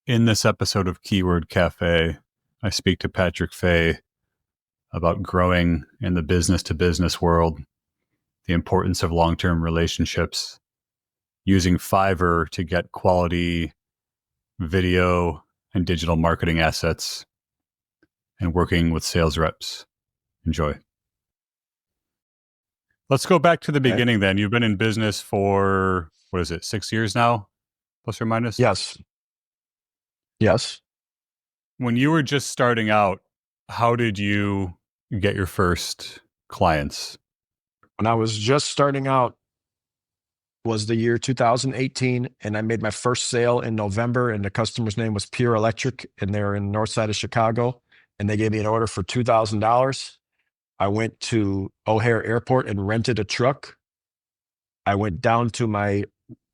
In this episode of Keyword Cafe, I speak to Patrick Fay about growing in the business to business world, the importance of long-term relationships, using Fiverr to get quality video and digital marketing assets, and working with sales reps. Enjoy. Let's go back to the beginning then. You've been in business for, 6 years now, plus or minus? Yes. When you were just starting out, how did you get your first clients? When I was just starting out was the year 2018, and I made my first sale in November, and the customer's name was Pure Electric, and they're in the north side of Chicago, and they gave me an order for $2,000. I went to O'Hare Airport and rented a truck. I went down to my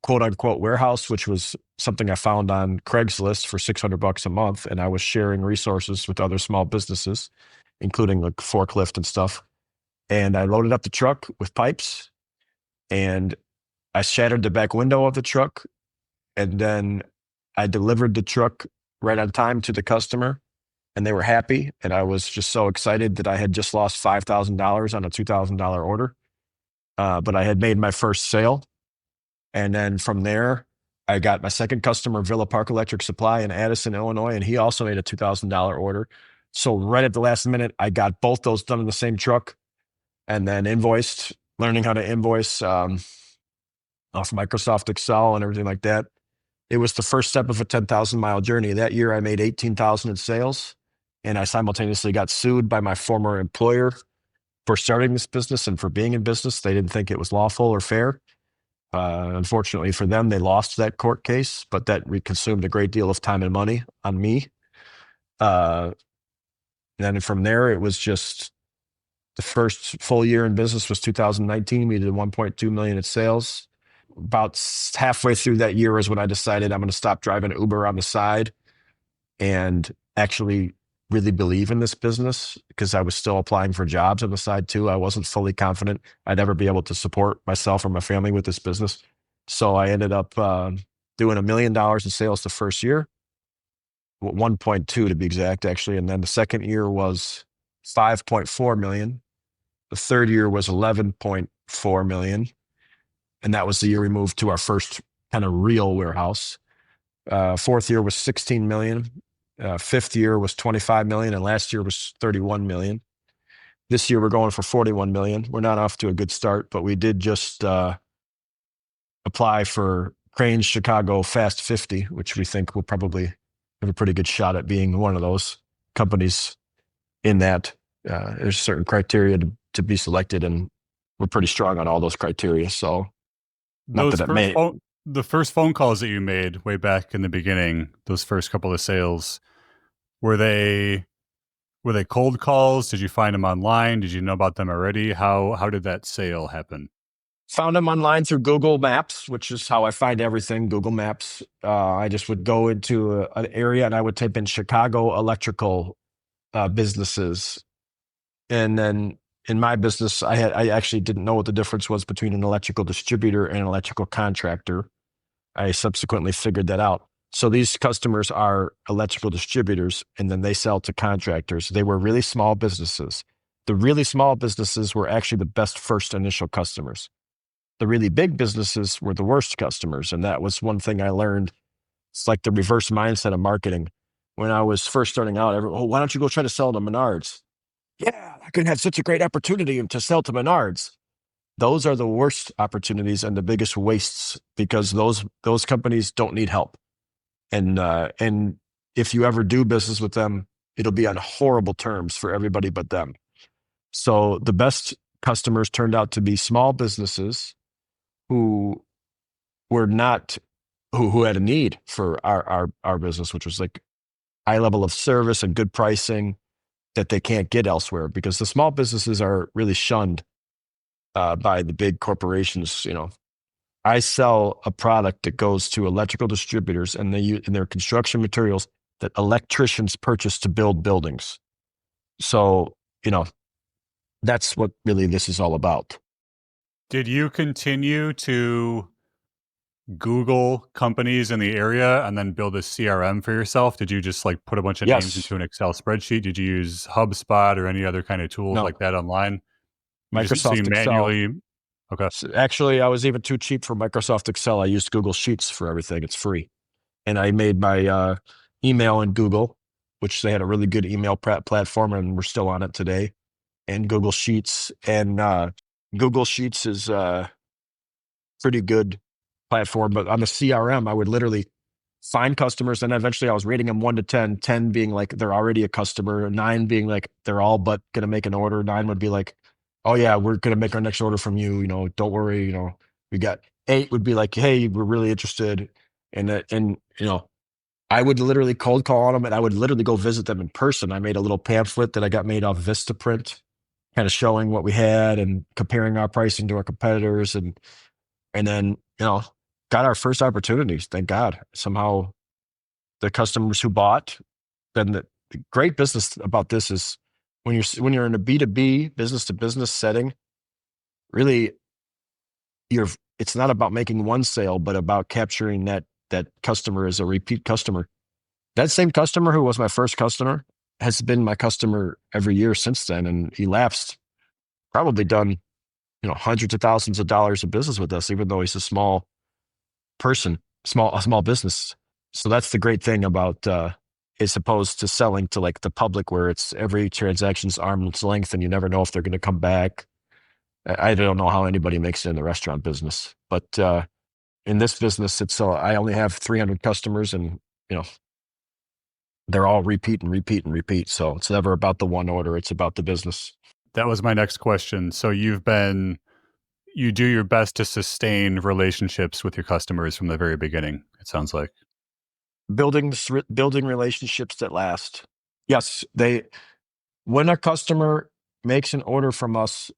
quote unquote warehouse, which was something I found on Craigslist for $600 a month. And I was sharing resources with other small businesses, including like forklift and stuff. And I loaded up the truck with pipes, and I shattered the back window of the truck. And then I delivered the truck right on time to the customer, and they were happy. And I was just so excited that I had just lost $5,000 on a $2,000 order. But I had made my first sale. And then from there, I got my second customer, Villa Park Electric Supply in Addison, Illinois, and he also made a $2,000 order. So right at the last minute, I got both those done in the same truck, and then invoiced, learning how to invoice off Microsoft Excel and everything like that. It was the first step of a 10,000-mile journey. That year, I made $18,000 in sales, and I simultaneously got sued by my former employer for starting this business and for being in business. They didn't think it was lawful or fair. Unfortunately for them, they lost that court case, but that consumed a great deal of time and money on me. And then from there, it was just the first full year in business was 2019. We did 1.2 million in sales. About halfway through that year is when I decided I'm going to stop driving Uber on the side and actually really believe in this business, because I was still applying for jobs on the side too. I wasn't fully confident I'd ever be able to support myself or my family with this business. So I ended up doing $1 million in sales the first year, 1.2 to be exact, actually. And then the second year was 5.4 million. The third year was 11.4 million. And that was the year we moved to our first kind of real warehouse. Fourth year was 16 million. Fifth year was 25 million, and last year was 31 million. This year we're going for 41 million. We're not off to a good start, but we did just apply for Crane's Chicago Fast 50, which we think will probably have a pretty good shot at being one of those companies in that. There's certain criteria to be selected, and we're pretty strong on all those criteria. So the first phone calls that you made way back in the beginning, those first couple of sales, were they cold calls? Did you find them online? Did you know about them already? How did that sale happen? Found them online through Google Maps, which is how I find everything, Google Maps. I just would go into an area and I would type in Chicago electrical businesses. And then in my business, I actually didn't know what the difference was between an electrical distributor and an electrical contractor. I subsequently figured that out. So these customers are electrical distributors, and then they sell to contractors. They were really small businesses. The really small businesses were actually the best first initial customers. The really big businesses were the worst customers. And that was one thing I learned. It's like the reverse mindset of marketing. When I was first starting out, why don't you go try to sell to Menards? Yeah, I could have such a great opportunity to sell to Menards. Those are the worst opportunities and the biggest wastes, because those companies don't need help. And if you ever do business with them, it'll be on horrible terms for everybody but them. So the best customers turned out to be small businesses who were not, who had a need for our business, which was like high level of service and good pricing that they can't get elsewhere, because the small businesses are really shunned by the big corporations. I sell a product that goes to electrical distributors, and they use in their construction materials that electricians purchase to build buildings. So, that's what really this is all about. Did you continue to Google companies in the area and then build a CRM for yourself? Did you just like put a bunch of names Yes. into an Excel spreadsheet? Did you use HubSpot or any other kind of tools No. like that online? So you Microsoft Excel. manually, okay. Actually, I was even too cheap for Microsoft Excel. I used Google Sheets for everything. It's free. And I made my email in Google, which they had a really good email platform, and we're still on it today. And Google Sheets, and Google Sheets is pretty good platform. But on the CRM, I would literally find customers, and eventually I was rating them 1 to 10, 10 being like they're already a customer, 9 being like they're all but gonna make an order. 9 would be like, oh yeah, we're gonna make our next order from you. Don't worry. We got 8 would be like, hey, we're really interested. And I would literally cold call on them, and I would literally go visit them in person. I made a little pamphlet that I got made off Vistaprint, kind of showing what we had and comparing our pricing to our competitors, and then got our first opportunities. Thank God. Somehow the customers who bought. Then the great business about this is when you're in a B2B business to business setting, really it's not about making one sale, but about capturing that customer as a repeat customer. That same customer who was my first customer has been my customer every year since then, and he lapsed, probably done hundreds of thousands of dollars of business with us, even though he's a small person, a small business. So that's the great thing about as opposed to selling to like the public, where it's every transaction's arm's length and you never know if they're going to come back. I don't know how anybody makes it in the restaurant business, but in this business, it's I only have 300 customers, and you know they're all repeat and repeat and repeat. So it's never about the one order; it's about the business. That was my next question. So you do your best to sustain relationships with your customers from the very beginning, it sounds like. Building relationships that last. Yes, when a customer makes an order from us,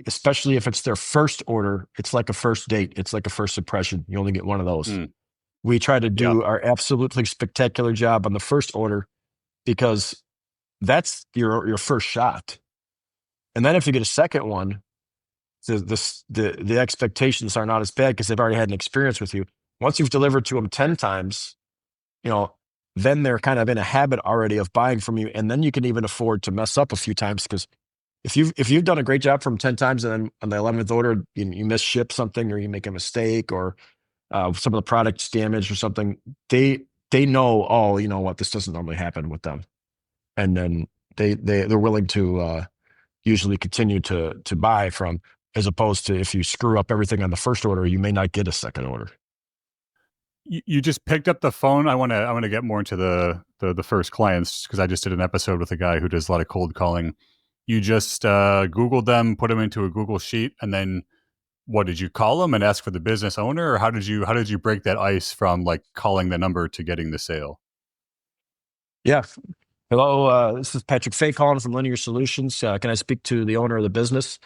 especially if it's their first order, it's like a first date. It's like a first impression. You only get one of those. Mm, We try to yeah. do our absolutely spectacular job on the first order, because that's your first shot. And then if you get a second one, the expectations are not as bad because they've already had an experience with you. Once you've delivered to them 10 times, you know, then they're kind of in a habit already of buying from you. And then you can even afford to mess up a few times, because if you've done a great job from 10 times, and then on the 11th order, you misship something, or you make a mistake, or some of the product's damaged or something, they know, oh, you know what, this doesn't normally happen with them. And then they're willing to usually continue to buy from, as opposed to if you screw up everything on the first order, you may not get a second order. You just picked up the phone. I want to get more into the first clients, because I just did an episode with a guy who does a lot of cold calling. You just Googled them, put them into a Google sheet, and then what did you call them and ask for the business owner, or how did you break that ice from like calling the number to getting the sale? Yeah. Hello, this is Patrick Fay calling from Linear Solutions. Can I speak to the owner of the business?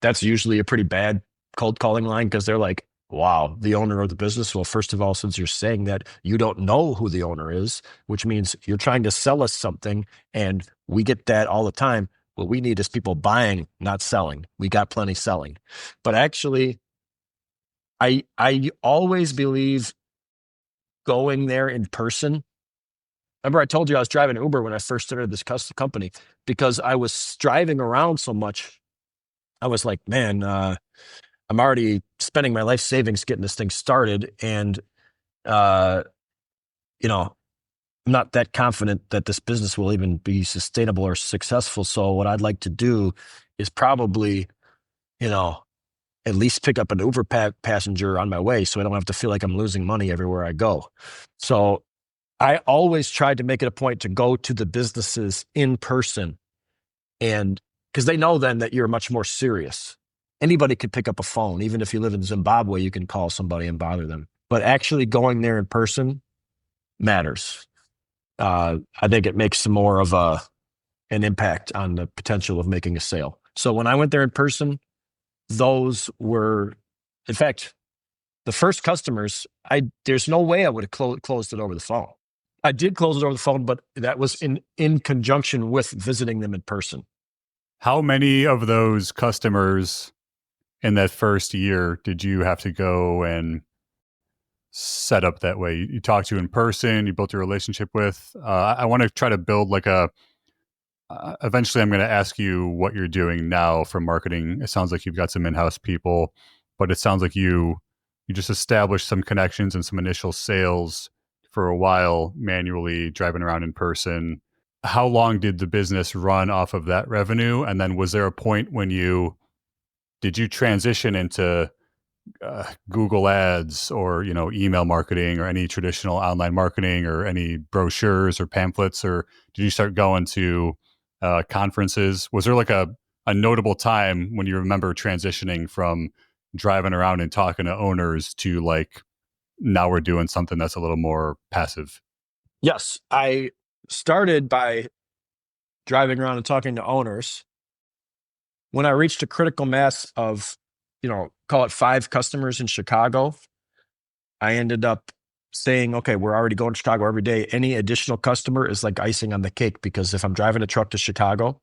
That's usually a pretty bad cold calling line, because they're like, wow, the owner of the business. Well, first of all, since you're saying that, you don't know who the owner is, which means you're trying to sell us something, and we get that all the time. What we need is people buying, not selling. We got plenty selling. But actually, I always believe going there in person. Remember, I told you I was driving Uber when I first started this custom company, because I was driving around so much. I was like, man, I'm already spending my life savings getting this thing started. And, uh, you know, I'm not that confident that this business will even be sustainable or successful. So what I'd like to do is probably, you know, at least pick up an Uber passenger on my way, so I don't have to feel like I'm losing money everywhere I go. So I always tried to make it a point to go to the businesses in person, and because they know then that you're much more serious. Anybody could pick up a phone. Even if you live in Zimbabwe, you can call somebody and bother them. But actually going there in person matters. I think it makes more of an impact on the potential of making a sale. So when I went there in person, those were, in fact, the first customers. There's no way I would have closed it over the phone. I did close it over the phone, but that was in conjunction with visiting them in person. How many of those customers in that first year, did you have to go and set up that way? You talked to in person, you built a relationship with. I want to try to build like a. Eventually, I'm going to ask you what you're doing now for marketing. It sounds like you've got some in-house people, but it sounds like you just established some connections and some initial sales for a while manually driving around in person. How long did the business run off of that revenue? And then was there a point when you did you transition into Google Ads or email marketing or any traditional online marketing or any brochures or pamphlets, or did you start going to conferences? Was there like a notable time when you remember transitioning from driving around and talking to owners to like now we're doing something that's a little more passive? Yes, I started by driving around and talking to owners. When I reached a critical mass of, call it 5 customers in Chicago, I ended up saying, okay, we're already going to Chicago every day. Any additional customer is like icing on the cake, because if I'm driving a truck to Chicago,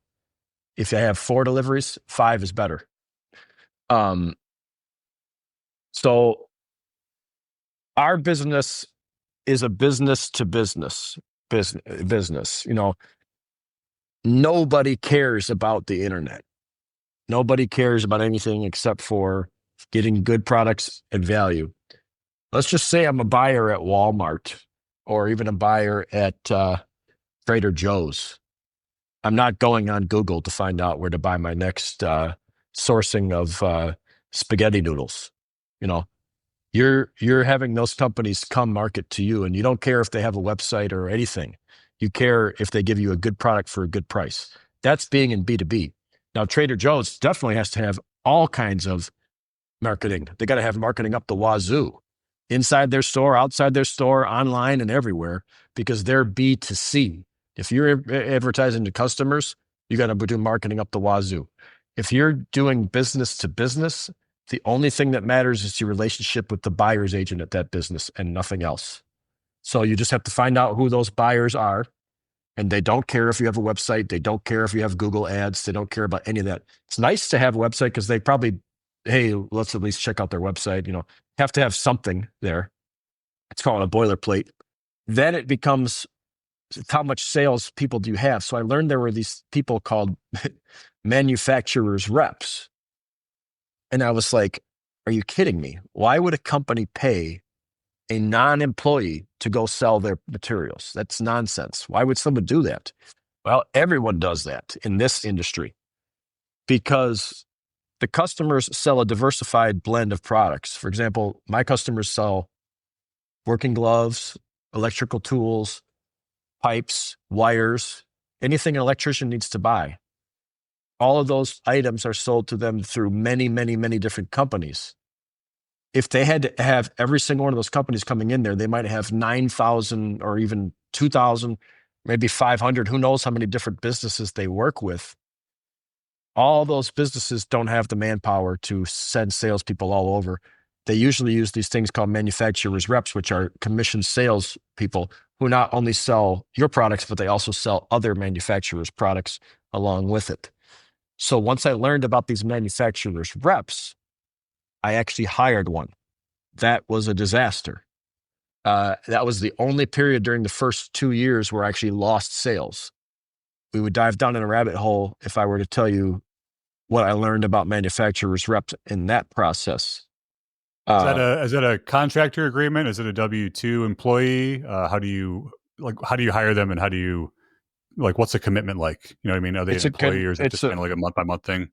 if I have 4 deliveries, 5 is better. So our business is a business to business. Nobody cares about the internet. Nobody cares about anything except for getting good products and value. Let's just say I'm a buyer at Walmart or even a buyer at Trader Joe's. I'm not going on Google to find out where to buy my next sourcing of spaghetti noodles. You know, you're having those companies come market to you, and you don't care if they have a website or anything. You care if they give you a good product for a good price. That's being in B2B. Now, Trader Joe's definitely has to have all kinds of marketing. They got to have marketing up the wazoo, inside their store, outside their store, online, and everywhere, because they're B2C. If you're advertising to customers, you got to do marketing up the wazoo. If you're doing business to business, the only thing that matters is your relationship with the buyer's agent at that business and nothing else. So you just have to find out who those buyers are. And they don't care if you have a website. They don't care if you have Google ads. They don't care about any of that. It's nice to have a website because they probably, hey, let's at least check out their website. Have to have something there. It's called a boilerplate. Then it becomes how much sales people do you have. So I learned there were these people called manufacturers reps. And I was like, are you kidding me? Why would a company pay a non-employee to go sell their materials? That's nonsense. Why would someone do that? Well, everyone does that in this industry because the customers sell a diversified blend of products. For example, my customers sell working gloves, electrical tools, pipes, wires, anything an electrician needs to buy. All of those items are sold to them through many, many, many different companies. If they had to have every single one of those companies coming in there, they might have 9,000 or even 2,000, maybe 500. Who knows how many different businesses they work with. All those businesses don't have the manpower to send salespeople all over. They usually use these things called manufacturers reps, which are commissioned sales people who not only sell your products, but they also sell other manufacturers' products along with it. So once I learned about these manufacturers reps, I actually hired one. That was a disaster. That was the only period during the first 2 years where I actually lost sales. We would dive down in a rabbit hole if I were to tell you what I learned about manufacturers reps in that process. Is that a contractor agreement? Is it a W-2 employee? How do you hire them, and how do you what's the commitment like? You know what I mean? Are they an employee, or is it just kind of like a month by month thing?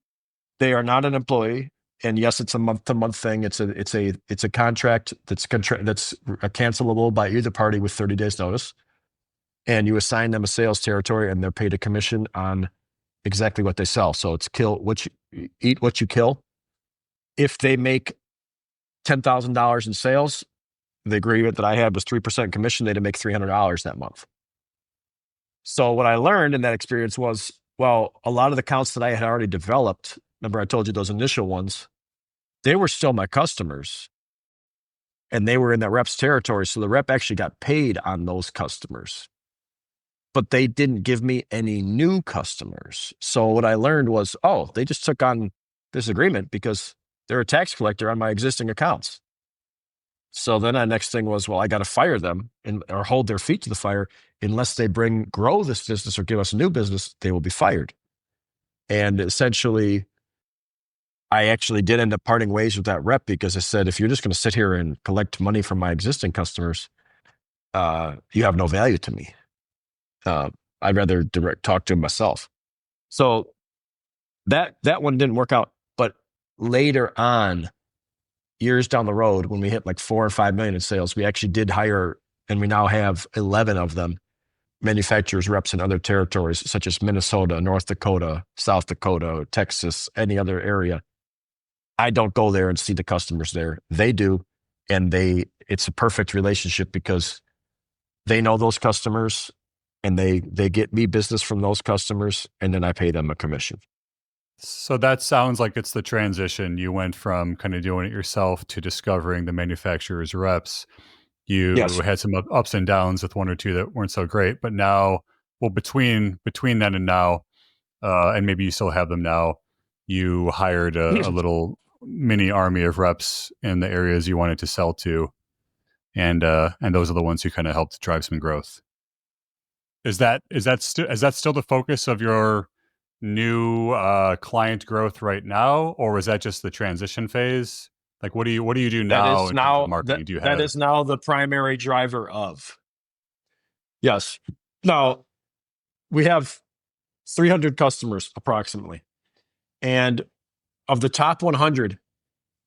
They are not an employee. And yes, it's a month-to-month thing. It's a contract that's cancelable by either party with 30 days notice. And you assign them a sales territory, and they're paid a commission on exactly what they sell. So it's eat what you kill. If they make $10,000 in sales, the agreement that I had was 3% commission. They'd make $300 that month. So what I learned in that experience was, well, a lot of the accounts that I had already developed, remember I told you those initial ones, they were still my customers, and they were in that rep's territory. So the rep actually got paid on those customers, but they didn't give me any new customers. So what I learned was, they just took on this agreement because They're a tax collector on my existing accounts. So then the next thing was, well, I got to fire them or hold their feet to the fire. Unless they grow this business or give us a new business, they will be fired. And essentially, I actually did end up parting ways with that rep because I said, if you're just going to sit here and collect money from my existing customers, you have no value to me. I'd rather direct talk to him myself. So that one didn't work out. But later on, years down the road, when we hit like 4 or 5 million in sales, we actually did hire, and we now have 11 of them, manufacturers reps in other territories such as Minnesota, North Dakota, South Dakota, Texas, any other area. I don't go there and see the customers there. They do. And it's a perfect relationship because they know those customers and they get me business from those customers, and then I pay them a commission. So that sounds like it's the transition. You went from kind of doing it yourself to discovering the manufacturer's reps. You Yes. had some ups and downs with one or two that weren't so great, but now, well, between then and now, and maybe you still have them now, you hired a little mini army of reps in the areas you wanted to sell to, and those are the ones who kind of helped drive some growth. Is that still the focus of your new client growth right now, or was that just the transition phase? Like, what do you do That now is in terms of now marketing? Do you that have is now the primary driver of. Yes. Now we have 300 customers approximately. And of the top 100,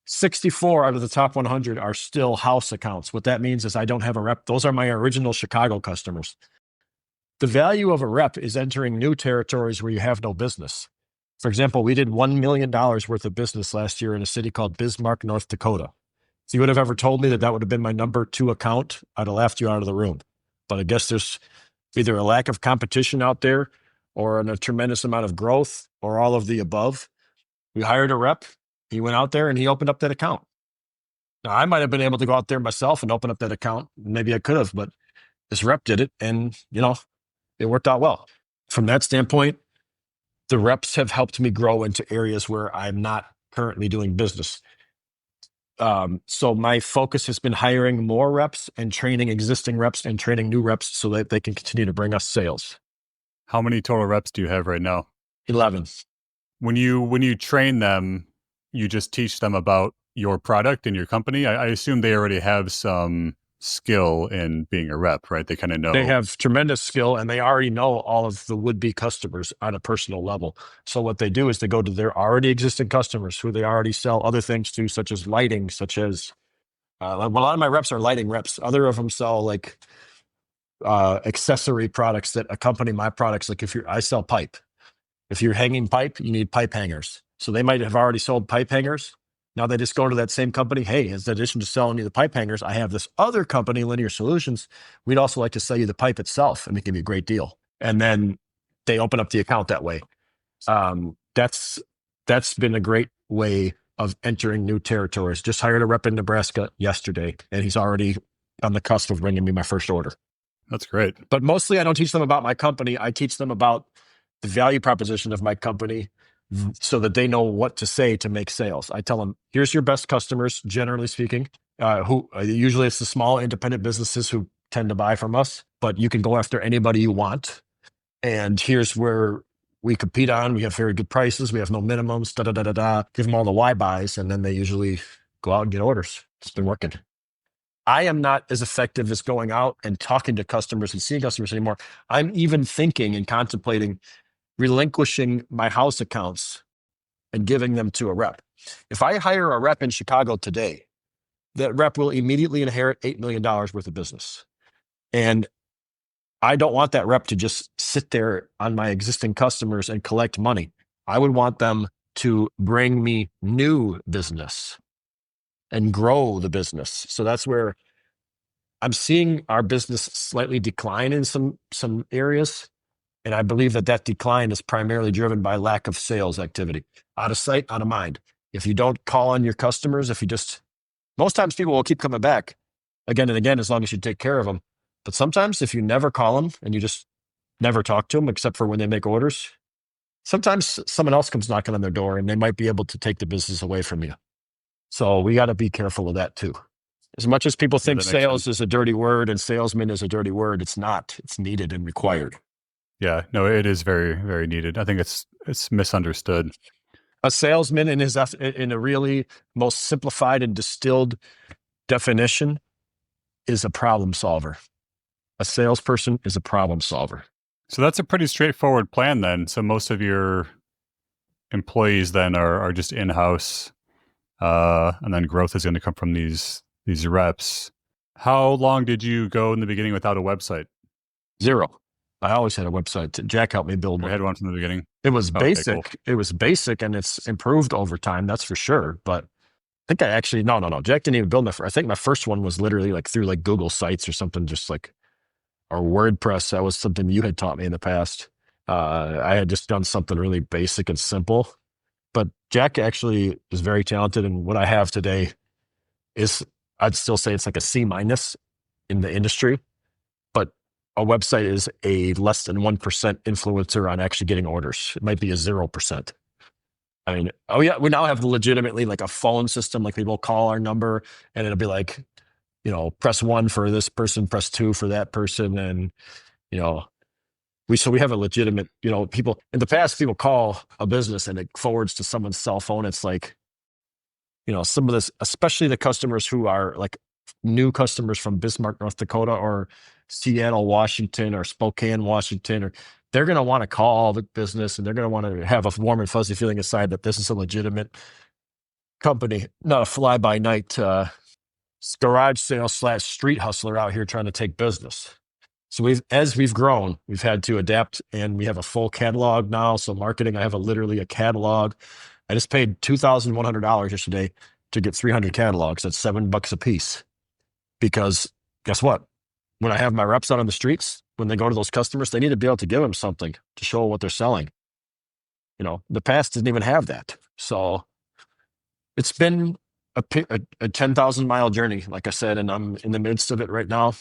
64 out of the top 100 are still house accounts. What that means is I don't have a rep. Those are my original Chicago customers. The value of a rep is entering new territories where you have no business. For example, we did $1 million worth of business last year in a city called Bismarck, North Dakota. If you would have ever told me that would have been my number 2 account, I'd have laughed you out of the room. But I guess there's either a lack of competition out there or a tremendous amount of growth or all of the above. We hired a rep. He went out there and he opened up that account. Now, I might have been able to go out there myself and open up that account. Maybe I could have, but this rep did it, and it worked out well. From that standpoint, the reps have helped me grow into areas where I'm not currently doing business. So my focus has been hiring more reps and training existing reps and training new reps so that they can continue to bring us sales. How many total reps do you have right now? 11. When you train them, you just teach them about your product and your company. I assume they already have some skill in being a rep, right? They kind of know. They have tremendous skill and they already know all of the would-be customers on a personal level. So what they do is they go to their already existing customers who they already sell other things to, such as lighting, such as a lot of my reps are lighting reps. Other of them sell like accessory products that accompany my products. Like I sell pipe. If you're hanging pipe, you need pipe hangers. So they might have already sold pipe hangers. Now they just go to that same company. Hey, in addition to selling you the pipe hangers, I have this other company, Linear Solutions. We'd also like to sell you the pipe itself, and we give you a great deal. And then they open up the account that way. That's been a great way of entering new territories. Just hired a rep in Nebraska yesterday, and he's already on the cusp of bringing me my first order. That's great. But mostly I don't teach them about my company. I teach them about the value proposition of my company so that they know what to say to make sales. I tell them, here's your best customers, generally speaking, who usually it's the small independent businesses who tend to buy from us, but you can go after anybody you want. And here's where we compete on. We have very good prices. We have no minimums, da, da, da, da, da. Give them all the why buys, and then they usually go out and get orders. It's been working. I am not as effective as going out and talking to customers and seeing customers anymore. I'm even thinking and contemplating relinquishing my house accounts and giving them to a rep. If I hire a rep in Chicago today, that rep will immediately inherit $8 million worth of business. And I don't want that rep to just sit there on my existing customers and collect money. I would want them to bring me new business and grow the business. So that's where I'm seeing our business slightly decline in some areas. And I believe that decline is primarily driven by lack of sales activity. Out of sight, out of mind. If you don't call on your customers, most times people will keep coming back again and again as long as you take care of them. But sometimes if you never call them and you just never talk to them except for when they make orders, sometimes someone else comes knocking on their door and they might be able to take the business away from you. So we got to be careful of that too. As much as people Yeah, think that makes sense. sales is a dirty word and salesman is a dirty word, it's not. It's needed and required. Yeah, no, it is very, very needed. I think it's misunderstood. A salesman in a really most simplified and distilled definition is a problem solver. A salesperson is a problem solver. So that's a pretty straightforward plan then. So most of your employees then are just in-house, and then growth is going to come from these reps. How long did you go in the beginning without a website? Zero. I always had a website. Jack helped me build You one. had one from the beginning? It was Oh, okay, cool. basic. It was basic and it's improved over time. That's for sure. But I think I actually, no. Jack didn't even build I think my first one was literally like through like Google Sites or something, just like, or WordPress. That was something you had taught me in the past. I had just done something really basic and simple. But Jack actually is very talented. And what I have today is, I'd still say it's like a C minus in the industry. But a website is a less than 1% influencer on actually getting orders. It might be a 0%. I mean, oh yeah, we now have legitimately like a phone system. Like people call our number and it'll be like, press 1 for this person, press 2 for that person. And, you know, we have a legitimate, people in the past, people call a business and it forwards to someone's cell phone. It's like, some of this, especially the customers who are like new customers from Bismarck, North Dakota, or Seattle, Washington, or Spokane, Washington, or they're going to want to call the business and they're going to want to have a warm and fuzzy feeling inside that this is a legitimate company, not a fly by night garage sale / street hustler out here trying to take business. So as we've grown, we've had to adapt, and we have a full catalog now. So marketing, I have literally a catalog. I just paid $2,100 yesterday to get 300 catalogs. That's $7 a piece. Because guess what? When I have my reps out on the streets, when they go to those customers, they need to be able to give them something to show what they're selling. The past didn't even have that. So it's been a 10,000 mile journey, like I said, and I'm in the midst of it right now.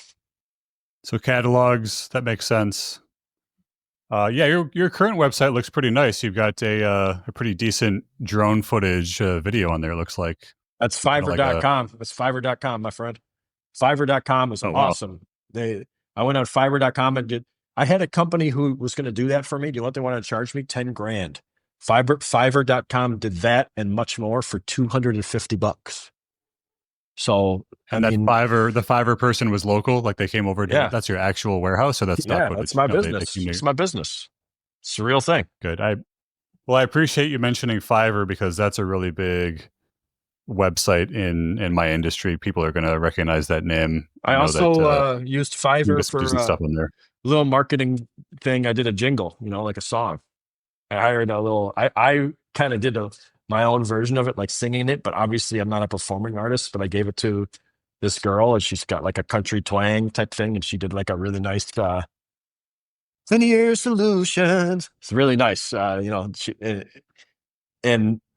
So catalogs, that makes sense. Yeah, your current website looks pretty nice. You've got a pretty decent drone footage video on there. Looks like That's kind of like a Fiverr.com. That's Fiverr.com, my friend. Fiverr.com is oh wow. awesome. I went on Fiverr.com and I had a company who was going to do that for me. Do you know what they wanted to charge me? 10 grand. Fiverr.com did that and much more for $250. So, I And that mean, Fiverr person was local, like they came over to yeah, that's your actual warehouse, or that's stock yeah, that's footage. my No, they business. came to It's my business. It's a real thing. good. I appreciate you mentioning Fiverr because that's a really big website in my industry. People are going to recognize that name. I Know that also used you Fiverr must do for some a stuff on there. little marketing thing. I did a jingle, like a song. I hired I kind of did my own version of it, like singing it, but obviously I'm not a performing artist, but I gave it to this girl and she's got like a country twang type thing. And she did like a really nice, linear solutions. It's really nice. And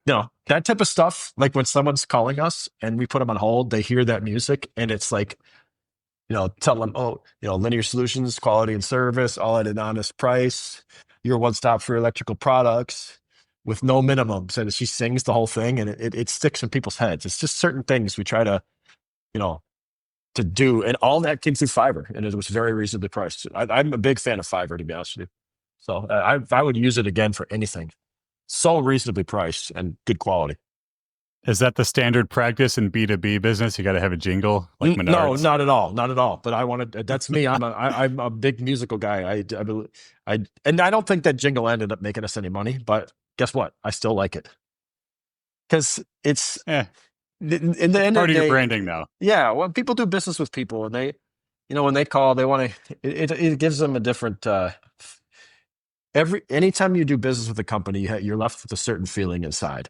that type of stuff, like when someone's calling us and we put them on hold, they hear that music and it's like, tell them, oh, linear solutions, quality and service, all at an honest price. You're one stop for electrical products with no minimums. And she sings the whole thing and it sticks in people's heads. It's just certain things we try to, you know, to do. And all that came through Fiverr and it was very reasonably priced. I'm a big fan of Fiverr, to be honest with you. So I would use it again for anything. So reasonably priced and good quality. Is that the standard practice in B2B business? You got to have a jingle like No, Menards. not at all, not at all. But I wanted that's me. I'm a big musical guy. And I don't think that jingle ended up making us any money. But guess what? I still like it because it's Eh, in the it's end of part the of your day. branding now. Yeah, when people do business with people and they, when they call, they want to. It gives them a different. Anytime you do business with a company, you're left with a certain feeling inside.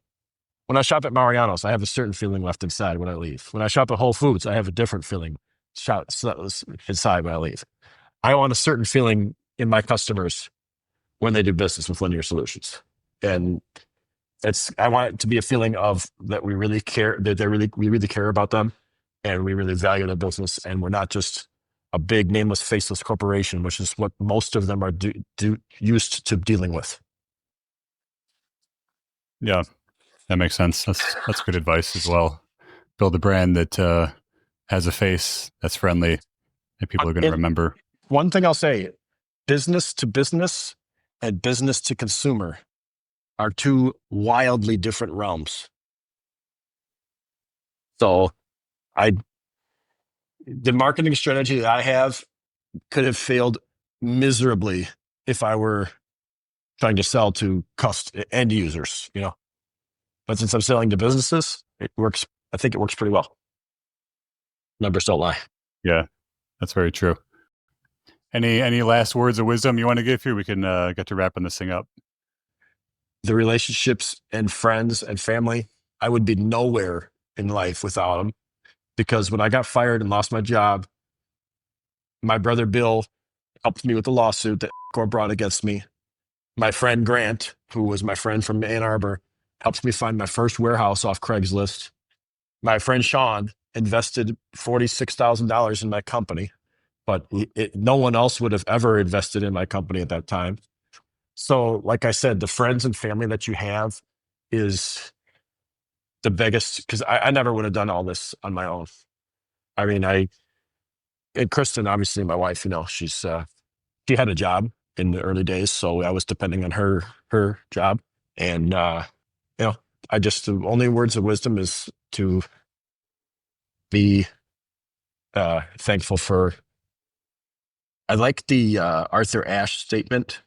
When I shop at Mariano's, I have a certain feeling left inside when I leave. When I shop at Whole Foods, I have a different feeling inside when I leave. I want a certain feeling in my customers when they do business with Linear Solutions. And I want it to be a feeling of that we really care, that we really care about them and we really value their business. And we're not just a big nameless, faceless corporation, which is what most of them are used to dealing with. Yeah, that makes sense. That's good advice as well. build a brand that has a face that's friendly that people are going to And remember. one thing I'll say, business to business and business to consumer are two wildly different realms. So I, the marketing strategy that I have could have failed miserably if I were trying to sell to end users, you know. But since I'm selling to businesses, it works. I think it works pretty well. Numbers don't lie. Yeah, that's very true. Any last words of wisdom you want to give here? We can get to wrapping this thing up. The relationships and friends and family, I would be nowhere in life without them. Because when I got fired and lost my job, my brother Bill helped me with the lawsuit that Core brought against me. My friend Grant, who was my friend from Ann Arbor, helped me find my first warehouse off Craigslist. My friend Sean invested $46,000 in my company, but no one else would have ever invested in my company at that time. So, like I said, the friends and family that you have is the biggest, because I never would have done all this on my own. I mean, and Kristen, obviously my wife, you know, she had a job in the early days, so I was depending on her job. And you know, the only words of wisdom is to be thankful for. I like the Arthur Ashe statement.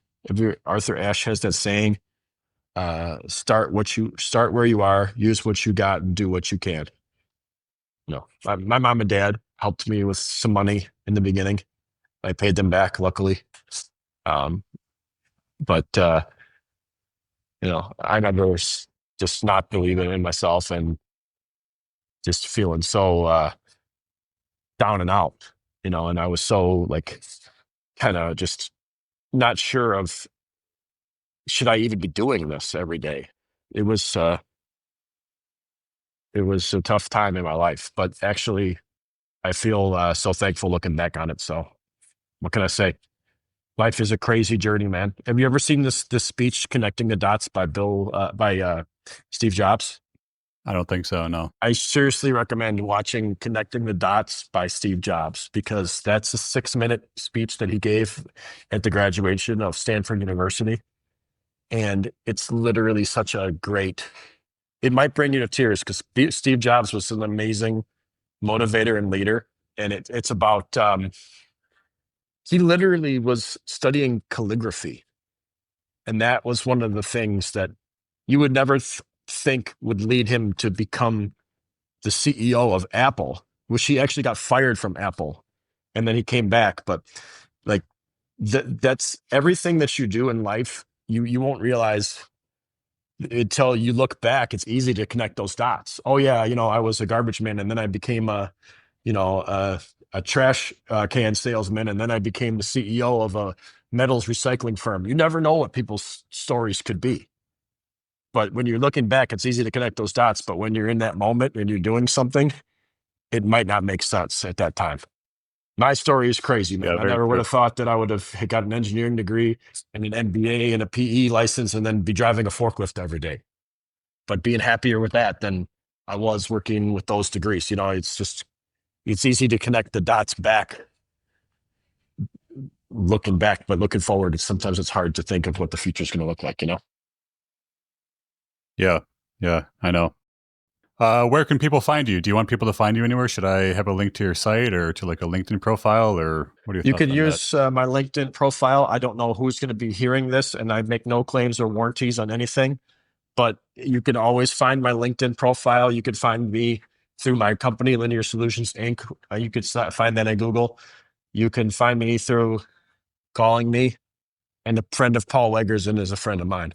Arthur Ashe has that saying, start where you are, use what you got, and do what you can. You know, my mom and dad helped me with some money in the beginning. I paid them back, luckily. Um, but you know, I never was just not believing in myself and just feeling so down and out, you know, and I was so like kind of just not sure of, should I even be doing this every day? It was a tough time in my life, but actually I feel so thankful looking back on it. So what can I say? Life is a crazy journey, man. Have you ever seen this speech, Connecting the Dots, by Steve Jobs? I don't think so. No. I seriously recommend watching Connecting the Dots by Steve Jobs, because that's a 6-minute speech that he gave at the graduation of Stanford University. And it's literally such a great, it might bring you to tears, because Steve Jobs was an amazing motivator and leader. And it's about, he literally was studying calligraphy. And that was one of the things that you would never think would lead him to become the CEO of Apple, which he actually got fired from Apple. And then he came back. But like that's everything that you do in life, you won't realize until you look back. It's easy to connect those dots. Oh yeah, you know, I was a garbage man, and then I became a trash can salesman, and then I became the CEO of a metals recycling firm. You never know what people's stories could be. But when you're looking back, it's easy to connect those dots. But when you're in that moment and you're doing something, it might not make sense at that time. My story is crazy, man. Yeah, I very never would true. have thought that I would have got an engineering degree and an MBA and a PE license and then be driving a forklift every day. But being happier with that than I was working with those degrees. You know, it's easy to connect the dots back, looking back, but looking forward, sometimes it's hard to think of what the future is going to look like, you know? Yeah, yeah, I know. Where can people find you? Do you want people to find you anywhere? Should I have a link to your site or to like a LinkedIn profile, or what are your You thoughts could on that? use my LinkedIn profile. I don't know who's going to be hearing this, and I make no claims or warranties on anything, but you can always find my LinkedIn profile. You could find me through my company, Linear Solutions Inc. You could find that at Google. You can find me through calling me, and a friend of Paul Wegger's is a friend of mine.